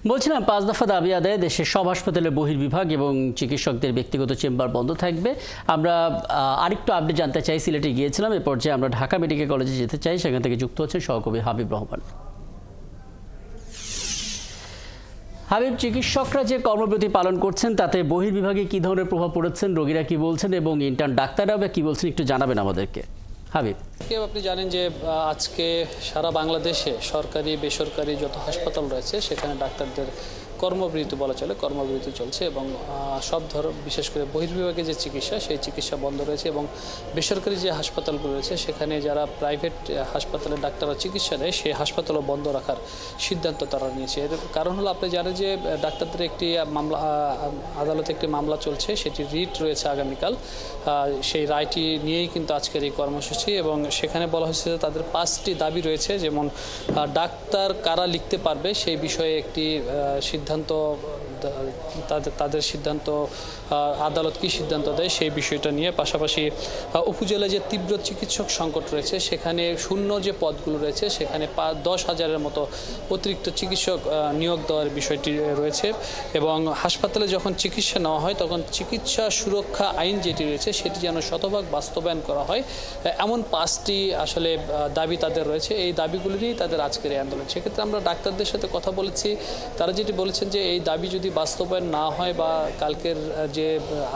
বলছিলাম 5 দফা দাবি আদায়ে দেশের সব হাসপাতালের বহির্বিভাগ এবং চিকিৎসকদের ব্যক্তিগত চেম্বার বন্ধ থাকবে। আমরা আরেকটু আপডেট জানতে চাই। সিলেটে গিয়েছিলাম, এ পর্যায়ে আমরা ঢাকা মেডিকেল কলেজে যেতে চাই। সেখান থেকে যুক্ত হচ্ছেন সহকর্মী হাবিব রহমান। হাবিব, চিকিৎসকরা যে কর্মবিরতি পালন করছেন তাতে বহির্বিভাগে কি ধরনের প্রভাব পড়েছেন, রোগীরা কি বলছেন এবং ইন্টার্ন ডাক্তাররা কি বলছেন একটু জানাবেন আমাদেরকে। হাবিব, আপনি জানেন যে আজকে সারা বাংলাদেশে সরকারি বেসরকারি যত হাসপাতাল রয়েছে সেখানে ডাক্তারদের কর্মবিরতি বলা চলে, কর্মবিরতি চলছে এবং সব বিশেষ করে বহির্বিভাগে যে চিকিৎসা সেই চিকিৎসা বন্ধ রয়েছে এবং বেসরকারি যে হাসপাতালগুলো রয়েছে সেখানে যারা প্রাইভেট হাসপাতালে ডাক্তাররা চিকিৎসা দেয় সেই হাসপাতালও বন্ধ রাখার সিদ্ধান্ত তারা নিয়েছে। এর কারণ হলো আপনি জানেন যে ডাক্তারদের একটি মামলা, আদালতে একটি মামলা চলছে, সেটি রিট রয়েছে আগামীকাল। সেই রায়টি নিয়েই কিন্তু আজকের এই কর্মসূচি এবং সেখানে বলা হয়েছে যে তাদের 5টি দাবি রয়েছে, যেমন ডাক্তার কারা লিখতে পারবে সেই বিষয়ে একটি সিদ্ধান্ত, তাদের সিদ্ধান্ত, আদালত কি সিদ্ধান্ত দেয় সেই বিষয়টা নিয়ে। পাশাপাশি উপজেলায় যে তীব্র চিকিৎসক সংকট রয়েছে সেখানে শূন্য যে পদগুলো রয়েছে সেখানে 10,000-এর মতো অতিরিক্ত চিকিৎসক নিয়োগ দেওয়ার বিষয়টি রয়েছে এবং হাসপাতালে যখন চিকিৎসা নেওয়া হয় তখন চিকিৎসা সুরক্ষা আইন যেটি রয়েছে সেটি যেন শতভাগ বাস্তবায়ন করা হয়, এমন 5টি আসলে দাবি তাদের রয়েছে। এই দাবিগুলি নিয়েই তাদের আজকের এই আন্দোলন। সেক্ষেত্রে আমরা ডাক্তারদের সাথে কথা বলেছি, তারা যেটি বলেছেন যে এই দাবি যদি বাস্তবায়ন না হয় বা কালকের যে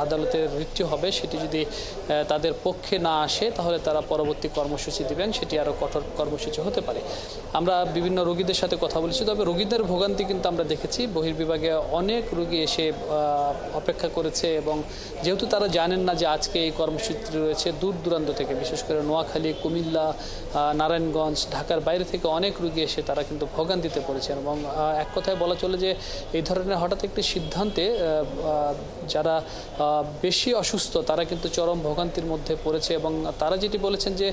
আদালতের রিটটি হবে সেটি যদি তাদের পক্ষে না আসে তাহলে তারা পরবর্তী কর্মসূচি দিবেন, সেটি আরও কঠোর কর্মসূচি হতে পারে। আমরা বিভিন্ন রোগীদের সাথে কথা বলেছি, তবে রোগীদের ভোগান্তি কিন্তু আমরা দেখেছি। বহির্বিভাগে অনেক রোগী এসে অপেক্ষা করেছে এবং যেহেতু তারা জানেন না যে আজকে এই কর্মসূচি রয়েছে, দূর দূরান্ত থেকে বিশেষ করে নোয়াখালী, কুমিল্লা, নারায়ণগঞ্জ, ঢাকার বাইরে থেকে অনেক রোগী এসে তারা কিন্তু ভোগান্তিতে পড়েছেন এবং এক কথায় বলা চলে যে এই ধরনের হঠাৎ একটি সিদ্ধান্তে যারা বেশি অসুস্থ তারা কিন্তু চরম ভোগান্তির মধ্যে পড়েছে এবং তারা যেটি বলেছেন যে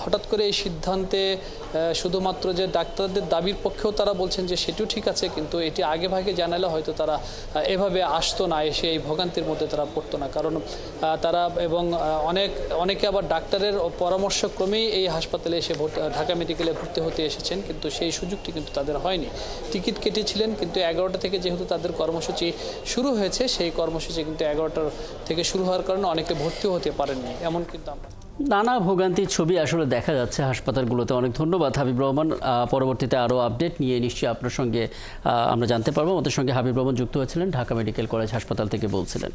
হঠাৎ করে এই সিদ্ধান্তে শুধুমাত্র যে ডাক্তারদের দাবির পক্ষেও তারা বলছেন যে সেটিও ঠিক আছে, কিন্তু এটি আগে ভাগে জানালে হয়তো তারা এভাবে আসতো না, এসে এই ভোগান্তির মধ্যে তারা পড়তো না। কারণ তারা এবং অনেকে আবার ডাক্তারের পরামর্শক্রমেই এই হাসপাতালে এসে ঢাকা মেডিকেলে ভর্তি হতে এসেছেন, কিন্তু সেই সুযোগটি কিন্তু তাদের হয়নি। টিকিট কেটেছিলেন কিন্তু 11টা থেকে যেহেতু তাদের কর্মসূচি শুরু হয়েছে সেই কর্মসূচি কিন্তু 11টা থেকে শুরু হওয়ার কারণে অনেকে ভর্তিও হতে পারেননি, এমন কিন্তু আমরা নানা ভোগান্তির ছবি আসলে দেখা যাচ্ছে হাসপাতালগুলোতে। অনেক ধন্যবাদ হাবিব রহমান। পরবর্তীতে আরও আপডেট নিয়ে নিশ্চয়ই আপনার সঙ্গে আমরা জানতে পারবো। আমাদের সঙ্গে হাবিব রহমান যুক্ত হয়েছিলেন, ঢাকা মেডিকেল কলেজ হাসপাতাল থেকে বলছিলেন।